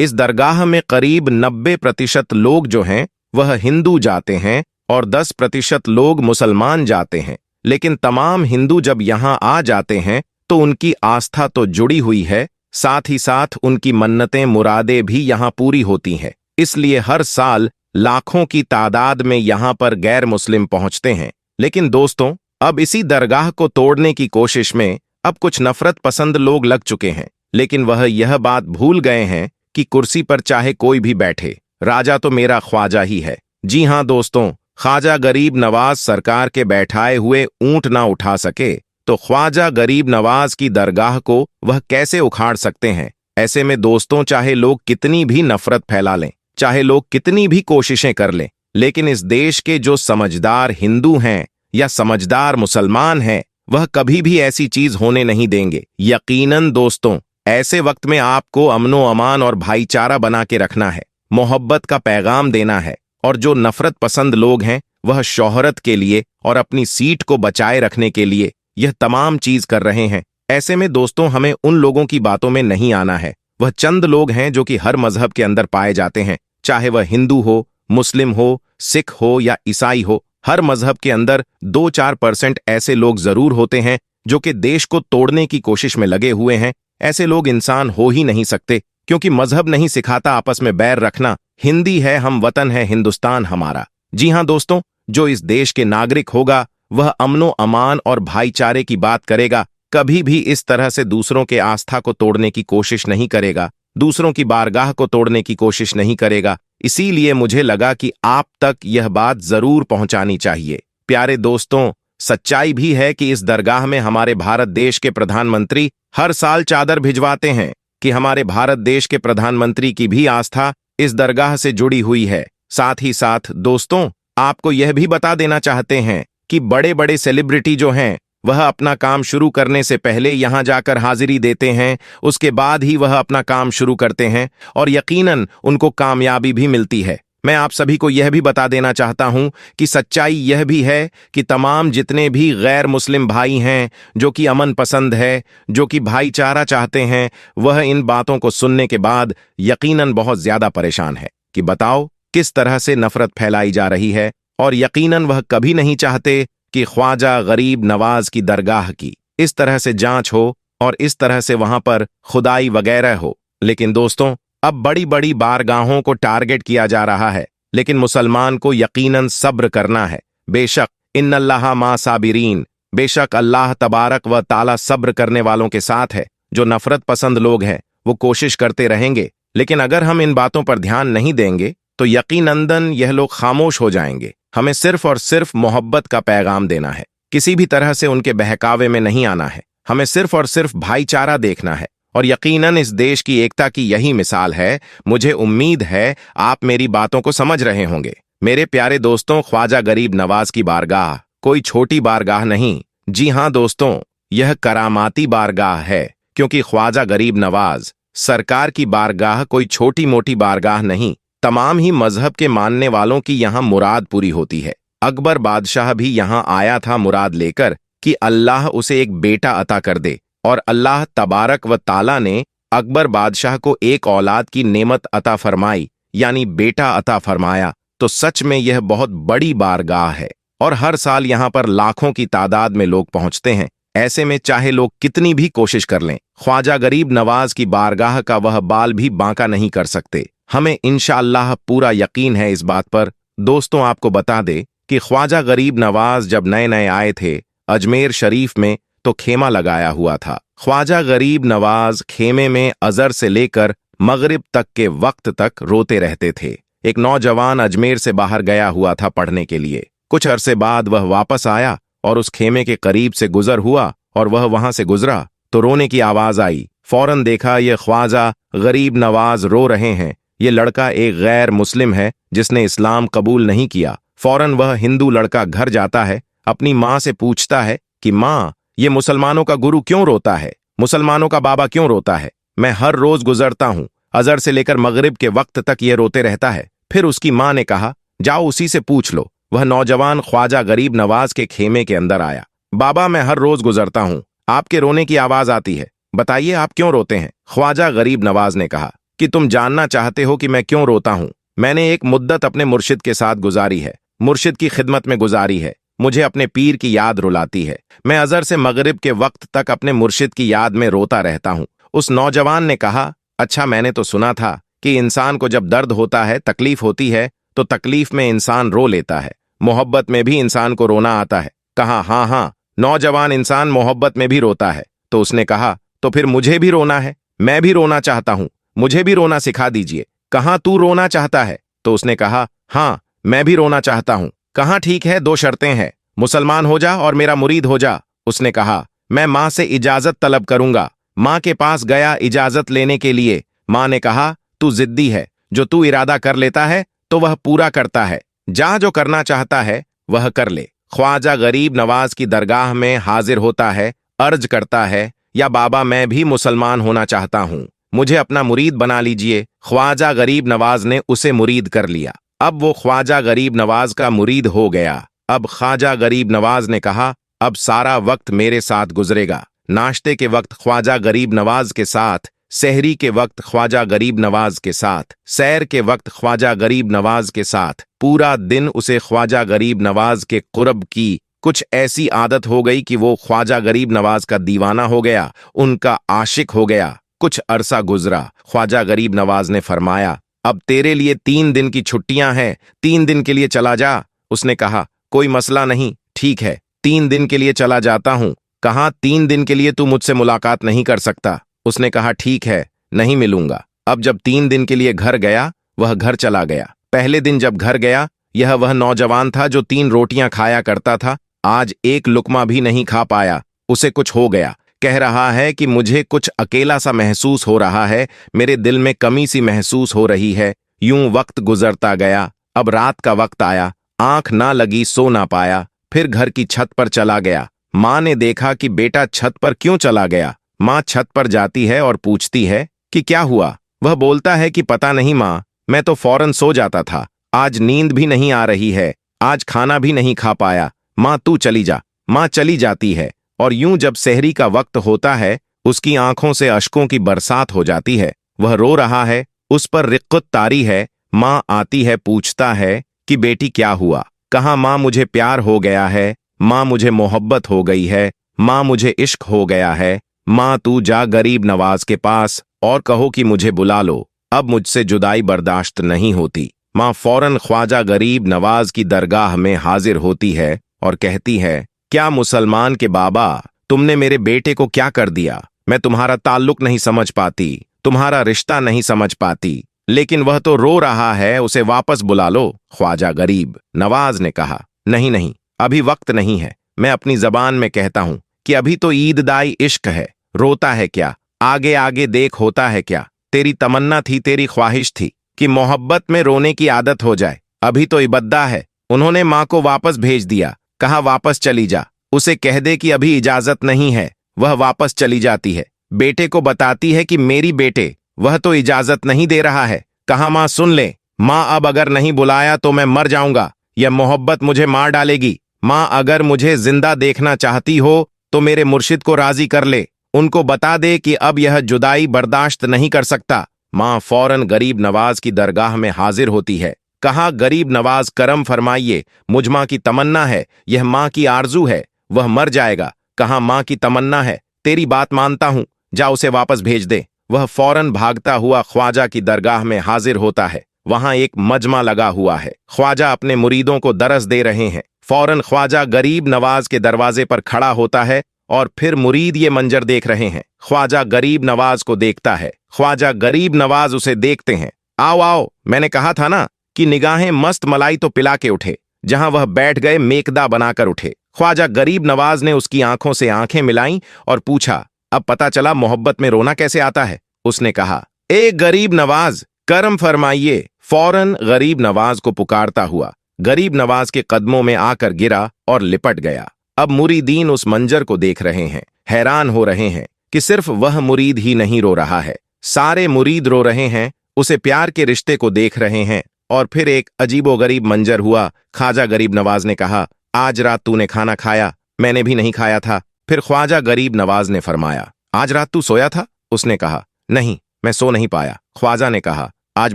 इस दरगाह में करीब 90% लोग जो हैं वह हिंदू जाते हैं और 10% लोग मुसलमान जाते हैं। लेकिन तमाम हिंदू जब यहाँ आ जाते हैं तो उनकी आस्था तो जुड़ी हुई है, साथ ही साथ उनकी मन्नतें मुरादें भी यहाँ पूरी होती हैं। इसलिए हर साल लाखों की तादाद में यहाँ पर गैर मुस्लिम पहुँचते हैं। लेकिन दोस्तों, अब इसी दरगाह को तोड़ने की कोशिश में अब कुछ नफरत पसंद लोग लग चुके हैं, लेकिन वह यह बात भूल गए हैं कि कुर्सी पर चाहे कोई भी बैठे, राजा तो मेरा ख्वाजा ही है। जी हाँ दोस्तों, ख्वाजा गरीब नवाज सरकार के बैठाए हुए ऊंट ना उठा सके तो ख्वाजा गरीब नवाज की दरगाह को वह कैसे उखाड़ सकते हैं। ऐसे में दोस्तों, चाहे लोग कितनी भी नफरत फैला लें, चाहे लोग कितनी भी कोशिशें कर लें, लेकिन इस देश के जो समझदार हिंदू हैं या समझदार मुसलमान हैं, वह कभी भी ऐसी चीज होने नहीं देंगे। यकीनन दोस्तों, ऐसे वक्त में आपको अमनो अमान और भाईचारा बना के रखना है, मोहब्बत का पैगाम देना है। और जो नफरत पसंद लोग हैं वह शोहरत के लिए और अपनी सीट को बचाए रखने के लिए यह तमाम चीज कर रहे हैं। ऐसे में दोस्तों, हमें उन लोगों की बातों में नहीं आना है। वह चंद लोग हैं जो कि हर मजहब के अंदर पाए जाते हैं, चाहे वह हिंदू हो, मुस्लिम हो, सिख हो या ईसाई हो। हर मजहब के अंदर 2-4% ऐसे लोग जरूर होते हैं जो कि देश को तोड़ने की कोशिश में लगे हुए हैं। ऐसे लोग इंसान हो ही नहीं सकते, क्योंकि मजहब नहीं सिखाता आपस में बैर रखना। हिंदी है हम, वतन है हिंदुस्तान हमारा। जी हां दोस्तों, जो इस देश के नागरिक होगा वह अमनो अमान और भाईचारे की बात करेगा, कभी भी इस तरह से दूसरों के आस्था को तोड़ने की कोशिश नहीं करेगा, दूसरों की बारगाह को तोड़ने की कोशिश नहीं करेगा। इसीलिए मुझे लगा कि आप तक यह बात जरूर पहुंचानी चाहिए। प्यारे दोस्तों, सच्चाई भी है कि इस दरगाह में हमारे भारत देश के प्रधानमंत्री हर साल चादर भिजवाते हैं कि हमारे भारत देश के प्रधानमंत्री की भी आस्था इस दरगाह से जुड़ी हुई है। साथ ही साथ दोस्तों, आपको यह भी बता देना चाहते हैं कि बड़े बड़े सेलिब्रिटी जो हैं वह अपना काम शुरू करने से पहले यहां जाकर हाजिरी देते हैं, उसके बाद ही वह अपना काम शुरू करते हैं और यकीनन उनको कामयाबी भी मिलती है। मैं आप सभी को यह भी बता देना चाहता हूं कि सच्चाई यह भी है कि तमाम जितने भी गैर मुस्लिम भाई हैं जो कि अमन पसंद है, जो कि भाईचारा चाहते हैं, वह इन बातों को सुनने के बाद यकीनन बहुत ज्यादा परेशान है कि बताओ किस तरह से नफरत फैलाई जा रही है। और यकीनन वह कभी नहीं चाहते कि ख्वाजा गरीब नवाज की दरगाह की इस तरह से जांच हो और इस तरह से वहां पर खुदाई वगैरह हो। लेकिन दोस्तों, अब बड़ी बड़ी बारगाहों को टारगेट किया जा रहा है, लेकिन मुसलमान को यकीनन सब्र करना है। बेशक इन्नल्लाह मा साबिरीन, बेशक अल्लाह तबारक व ताला सब्र करने वालों के साथ है। जो नफरत पसंद लोग हैं वो कोशिश करते रहेंगे, लेकिन अगर हम इन बातों पर ध्यान नहीं देंगे तो यकीनन यह लोग खामोश हो जाएंगे। हमें सिर्फ और सिर्फ मोहब्बत का पैगाम देना है, किसी भी तरह से उनके बहकावे में नहीं आना है। हमें सिर्फ और सिर्फ भाईचारा देखना है और यकीनन इस देश की एकता की यही मिसाल है। मुझे उम्मीद है आप मेरी बातों को समझ रहे होंगे। मेरे प्यारे दोस्तों, ख्वाजा गरीब नवाज की बारगाह कोई छोटी बारगाह नहीं। जी हां दोस्तों, यह करामाती बारगाह है, क्योंकि ख्वाजा गरीब नवाज सरकार की बारगाह कोई छोटी मोटी बारगाह नहीं। तमाम ही मजहब के मानने वालों की यहाँ मुराद पूरी होती है। अकबर बादशाह भी यहाँ आया था मुराद लेकर कि अल्लाह उसे एक बेटा अता कर दे, और अल्लाह तबारक व ताला ने अकबर बादशाह को एक औलाद की नेमत अता फरमाई, यानी बेटा अता फरमाया। तो सच में यह बहुत बड़ी बारगाह है और हर साल यहाँ पर लाखों की तादाद में लोग पहुँचते हैं। ऐसे में चाहे लोग कितनी भी कोशिश कर लें, ख्वाजा गरीब नवाज की बारगाह का वह बाल भी बांका नहीं कर सकते। हमें इंशाअल्लाह पूरा यकीन है इस बात पर। दोस्तों, आपको बता दे कि ख्वाजा गरीब नवाज जब नए नए आए थे अजमेर शरीफ में तो खेमा लगाया हुआ था। ख्वाजा गरीब नवाज खेमे में अजर से लेकर मगरिब तक के वक्त तक रोते रहते थे। एक नौजवान अजमेर से बाहर गया हुआ था पढ़ने के लिए। कुछ अरसे बाद वह वापस आया और उस खेमे के करीब से गुजर हुआ और वह वहां से गुजरा तो रोने की आवाज आई। फौरन देखा ये ख्वाजा गरीब नवाज रो रहे हैं। ये लड़का एक गैर मुस्लिम है जिसने इस्लाम कबूल नहीं किया। फौरन वह हिंदू लड़का घर जाता है, अपनी माँ से पूछता है कि माँ, ये मुसलमानों का गुरु क्यों रोता है, मुसलमानों का बाबा क्यों रोता है? मैं हर रोज गुजरता हूँ, अजर से लेकर मगरिब के वक्त तक ये रोते रहता है। फिर उसकी माँ ने कहा, जाओ उसी से पूछ लो। वह नौजवान ख्वाजा गरीब नवाज के खेमे के अंदर आया। बाबा, मैं हर रोज गुजरता हूँ, आपके रोने की आवाज आती है, बताइए आप क्यों रोते हैं? ख्वाजा गरीब नवाज ने कहा कि तुम जानना चाहते हो कि मैं क्यों रोता हूं। मैंने एक मुद्दत अपने मुर्शिद के साथ गुजारी है, मुर्शिद की खिदमत में गुजारी है। मुझे अपने पीर की याद रुलाती है। मैं अजहर से मगरिब के वक्त तक अपने मुर्शिद की याद में रोता रहता हूं। उस नौजवान ने कहा, अच्छा, मैंने तो सुना था कि इंसान को जब दर्द होता है, तकलीफ होती है, तो तकलीफ में इंसान रो लेता है। मोहब्बत में भी इंसान को रोना आता है। कहा, हाँ हाँ, नौजवान इंसान मोहब्बत में भी रोता है। तो उसने कहा, तो फिर मुझे भी रोना है, मैं भी रोना चाहता हूं, मुझे भी रोना सिखा दीजिए। कहा, तू रोना चाहता है? तो उसने कहा, हाँ, मैं भी रोना चाहता हूं। कहा, ठीक है, दो शर्तें हैं, मुसलमान हो जा और मेरा मुरीद हो जा। उसने कहा, मैं माँ से इजाजत तलब करूंगा। माँ के पास गया इजाजत लेने के लिए। माँ ने कहा, तू जिद्दी है, जो तू इरादा कर लेता है तो वह पूरा करता है। जा, जो करना चाहता है वह कर ले। ख्वाजा गरीब नवाज की दरगाह में हाजिर होता है, अर्ज करता है, या बाबा, मैं भी मुसलमान होना चाहता हूं, मुझे अपना मुरीद बना लीजिए। ख्वाजा गरीब नवाज ने उसे मुरीद कर लिया। अब वो ख्वाजा गरीब नवाज का मुरीद हो गया। अब ख्वाजा गरीब नवाज ने कहा, अब सारा वक्त मेरे साथ गुजरेगा। नाश्ते के वक्त ख्वाजा गरीब नवाज के साथ, सहरी के वक्त ख्वाजा गरीब नवाज के साथ, सैर के वक्त ख्वाजा गरीब नवाज के साथ। पूरा दिन उसे ख्वाजा गरीब नवाज के कुर्ब की कुछ ऐसी आदत हो गई कि वो ख्वाजा गरीब नवाज का दीवाना हो गया, उनका आशिक हो गया। कुछ अरसा गुजरा। ख्वाजा गरीब नवाज ने फरमाया, अब तेरे लिए 3 दिन की छुट्टियां हैं, 3 दिन के लिए चला जा। उसने कहा, कोई मसला नहीं, ठीक है, 3 दिन के लिए चला जाता हूं। कहा, 3 दिन के लिए तू मुझसे मुलाकात नहीं कर सकता। उसने कहा, ठीक है, नहीं मिलूंगा। अब जब 3 दिन के लिए घर गया, वह घर चला गया। पहले दिन जब घर गया, यह वह नौजवान था जो 3 रोटियां खाया करता था, आज एक लुकमा भी नहीं खा पाया। उसे कुछ हो गया। कह रहा है कि मुझे कुछ अकेला सा महसूस हो रहा है, मेरे दिल में कमी सी महसूस हो रही है। यूं वक्त गुजरता गया। अब रात का वक्त आया, आंख ना लगी, सो ना पाया। फिर घर की छत पर चला गया। माँ ने देखा कि बेटा छत पर क्यों चला गया। माँ छत पर जाती है और पूछती है कि क्या हुआ। वह बोलता है कि पता नहीं माँ, मैं तो फौरन सो जाता था, आज नींद भी नहीं आ रही है, आज खाना भी नहीं खा पाया। माँ, तू चली जा। माँ चली जाती है और यूं जब सहरी का वक्त होता है, उसकी आंखों से अश्कों की बरसात हो जाती है। वह रो रहा है, उस पर रिक्कत तारी है। माँ आती है, पूछता है कि बेटी क्या हुआ। कहा, माँ, मुझे प्यार हो गया है, माँ मुझे मोहब्बत हो गई है, माँ मुझे इश्क हो गया है। माँ, तू जा गरीब नवाज के पास और कहो कि मुझे बुला लो, अब मुझसे जुदाई बर्दाश्त नहीं होती। माँ फौरन ख्वाजा गरीब नवाज की दरगाह में हाजिर होती है और कहती है, क्या मुसलमान के बाबा, तुमने मेरे बेटे को क्या कर दिया। मैं तुम्हारा ताल्लुक नहीं समझ पाती, तुम्हारा रिश्ता नहीं समझ पाती, लेकिन वह तो रो रहा है, उसे वापस बुला लो। ख्वाजा गरीब नवाज ने कहा, नहीं नहीं, अभी वक्त नहीं है। मैं अपनी जबान में कहता हूं कि अभी तो ईददाई इश्क है, रोता है क्या, आगे आगे देख होता है क्या। तेरी तमन्ना थी, तेरी ख्वाहिश थी कि मोहब्बत में रोने की आदत हो जाए, अभी तो इबद्दा है। उन्होंने माँ को वापस भेज दिया, कहा वापस चली जा, उसे कह दे कि अभी इजाजत नहीं है। वह वापस चली जाती है, बेटे को बताती है कि मेरी बेटे, वह तो इजाजत नहीं दे रहा है। कहा, माँ सुन ले, माँ अब अगर नहीं बुलाया तो मैं मर जाऊंगा, यह मोहब्बत मुझे मार डालेगी। माँ, अगर मुझे जिंदा देखना चाहती हो तो मेरे मुर्शिद को राजी कर ले, उनको बता दे कि अब यह जुदाई बर्दाश्त नहीं कर सकता। माँ फौरन गरीब नवाज की दरगाह में हाजिर होती है। कहा, गरीब नवाज, करम फरमाइए, मुझ माँ की तमन्ना है, यह माँ की आरजू है, वह मर जाएगा। कहा, माँ की तमन्ना है, तेरी बात मानता हूं, जा उसे वापस भेज दे। वह फौरन भागता हुआ ख्वाजा की दरगाह में हाजिर होता है। वहां एक मजमा लगा हुआ है, ख्वाजा अपने मुरीदों को दरस दे रहे हैं। फौरन ख्वाजा गरीब नवाज के दरवाजे पर खड़ा होता है और फिर मुरीद ये मंजर देख रहे हैं। ख्वाजा गरीब नवाज को देखता है, ख्वाजा गरीब नवाज उसे देखते हैं। आओ आओ, मैंने कहा था ना कि निगाहें मस्त मलाई तो पिला के उठे। जहां वह बैठ गए, मेकदा बनाकर उठे। ख्वाजा गरीब नवाज ने उसकी आंखों से आंखें मिलाईं और पूछा, अब पता चला मोहब्बत में रोना कैसे आता है। उसने कहा, ए गरीब नवाज, करम फरमाइए। फौरन गरीब नवाज को पुकारता हुआ गरीब नवाज के कदमों में आकर गिरा और लिपट गया। अब मुरीदीन उस मंजर को देख रहे हैं, हैरान हो रहे हैं कि सिर्फ वह मुरीद ही नहीं रो रहा है, सारे मुरीद रो रहे हैं, उसे प्यार के रिश्ते को देख रहे हैं। और फिर एक अजीबोगरीब मंजर हुआ। ख्वाजा गरीब नवाज ने कहा, आज रात तूने खाना खाया? मैंने भी नहीं खाया था। फिर ख्वाजा गरीब नवाज ने फरमाया, आज रात तू सोया था? उसने कहा, नहीं, मैं सो नहीं पाया। ख्वाजा ने कहा, आज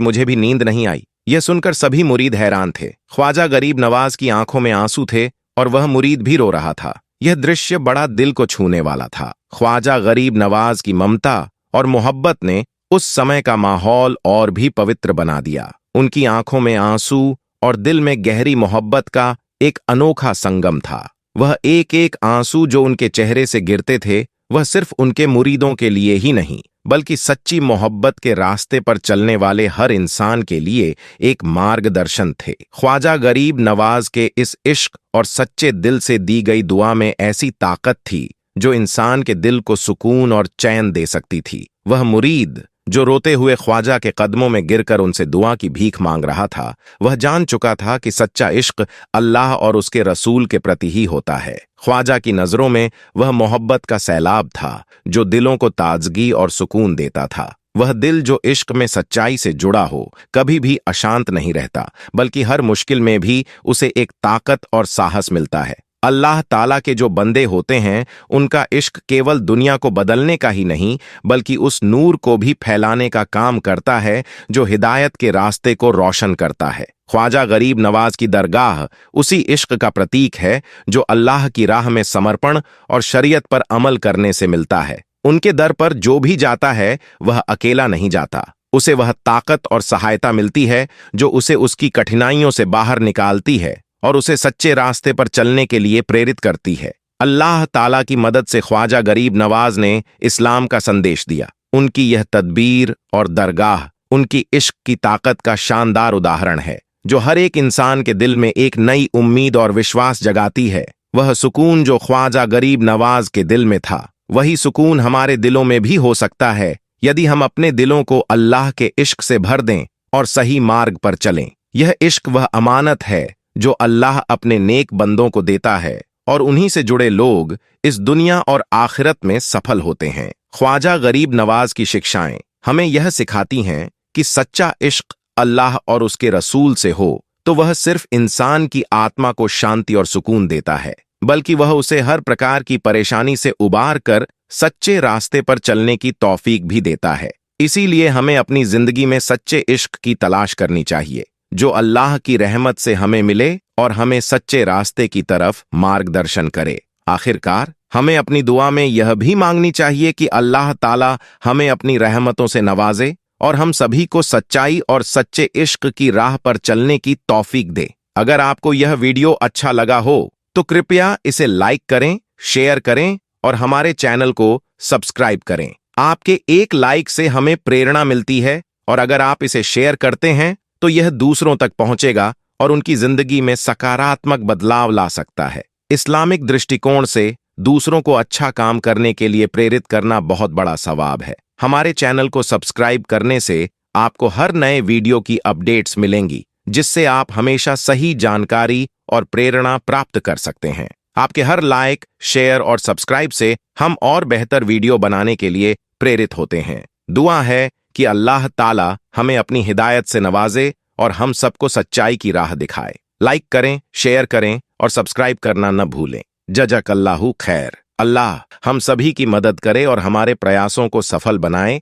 मुझे भी नींद नहीं आई। यह सुनकर सभी मुरीद हैरान थे। ख्वाजा गरीब नवाज की आंखों में आंसू थे और वह मुरीद भी रो रहा था। यह दृश्य बड़ा दिल को छूने वाला था। ख्वाजा गरीब नवाज की ममता और मोहब्बत ने उस समय का माहौल और भी पवित्र बना दिया। उनकी आंखों में आंसू और दिल में गहरी मोहब्बत का एक अनोखा संगम था। वह एक एक आंसू जो उनके चेहरे से गिरते थे, वह सिर्फ उनके मुरीदों के लिए ही नहीं, बल्कि सच्ची मोहब्बत के रास्ते पर चलने वाले हर इंसान के लिए एक मार्गदर्शन थे। ख्वाजा गरीब नवाज के इस इश्क और सच्चे दिल से दी गई दुआ में ऐसी ताकत थी जो इंसान के दिल को सुकून और चैन दे सकती थी। वह मुरीद जो रोते हुए ख्वाजा के कदमों में गिरकर उनसे दुआ की भीख मांग रहा था, वह जान चुका था कि सच्चा इश्क अल्लाह और उसके रसूल के प्रति ही होता है। ख्वाजा की नजरों में वह मोहब्बत का सैलाब था जो दिलों को ताजगी और सुकून देता था। वह दिल जो इश्क में सच्चाई से जुड़ा हो कभी भी अशांत नहीं रहता, बल्कि हर मुश्किल में भी उसे एक ताकत और साहस मिलता है। अल्लाह ताला के जो बंदे होते हैं, उनका इश्क केवल दुनिया को बदलने का ही नहीं, बल्कि उस नूर को भी फैलाने का काम करता है जो हिदायत के रास्ते को रोशन करता है। ख्वाजा गरीब नवाज की दरगाह उसी इश्क का प्रतीक है जो अल्लाह की राह में समर्पण और शरीयत पर अमल करने से मिलता है। उनके दर पर जो भी जाता है वह अकेला नहीं जाता, उसे वह ताकत और सहायता मिलती है जो उसे उसकी कठिनाइयों से बाहर निकालती है और उसे सच्चे रास्ते पर चलने के लिए प्रेरित करती है। अल्लाह ताला की मदद से ख्वाजा गरीब नवाज ने इस्लाम का संदेश दिया। उनकी यह तदबीर और दरगाह उनकी इश्क की ताकत का शानदार उदाहरण है जो हर एक इंसान के दिल में एक नई उम्मीद और विश्वास जगाती है। वह सुकून जो ख्वाजा गरीब नवाज के दिल में था, वही सुकून हमारे दिलों में भी हो सकता है यदि हम अपने दिलों को अल्लाह के इश्क से भर दें और सही मार्ग पर चलें। यह इश्क वह अमानत है जो अल्लाह अपने नेक बंदों को देता है और उन्हीं से जुड़े लोग इस दुनिया और आखिरत में सफल होते हैं। ख्वाजा गरीब नवाज की शिक्षाएं हमें यह सिखाती हैं कि सच्चा इश्क अल्लाह और उसके रसूल से हो तो वह सिर्फ इंसान की आत्मा को शांति और सुकून देता है, बल्कि वह उसे हर प्रकार की परेशानी से उबार कर सच्चे रास्ते पर चलने की तौफीक भी देता है। इसीलिए हमें अपनी जिंदगी में सच्चे इश्क की तलाश करनी चाहिए जो अल्लाह की रहमत से हमें मिले और हमें सच्चे रास्ते की तरफ मार्गदर्शन करे। आखिरकार हमें अपनी दुआ में यह भी मांगनी चाहिए कि अल्लाह ताला हमें अपनी रहमतों से नवाजे और हम सभी को सच्चाई और सच्चे इश्क की राह पर चलने की तौफीक दे। अगर आपको यह वीडियो अच्छा लगा हो तो कृपया इसे लाइक करें, शेयर करें और हमारे चैनल को सब्सक्राइब करें। आपके एक लाइक से हमें प्रेरणा मिलती है और अगर आप इसे शेयर करते हैं तो यह दूसरों तक पहुंचेगा और उनकी जिंदगी में सकारात्मक बदलाव ला सकता है। इस्लामिक दृष्टिकोण से दूसरों को अच्छा काम करने के लिए प्रेरित करना बहुत बड़ा सवाब है। हमारे चैनल को सब्सक्राइब करने से आपको हर नए वीडियो की अपडेट्स मिलेंगी, जिससे आप हमेशा सही जानकारी और प्रेरणा प्राप्त कर सकते हैं। आपके हर लाइक, शेयर और सब्सक्राइब से हम और बेहतर वीडियो बनाने के लिए प्रेरित होते हैं। दुआ है कि अल्लाह ताला हमें अपनी हिदायत से नवाजे और हम सबको सच्चाई की राह दिखाए। लाइक करें, शेयर करें और सब्सक्राइब करना न भूलें। जज़ाकल्लाहु खैर। अल्लाह हम सभी की मदद करे और हमारे प्रयासों को सफल बनाए।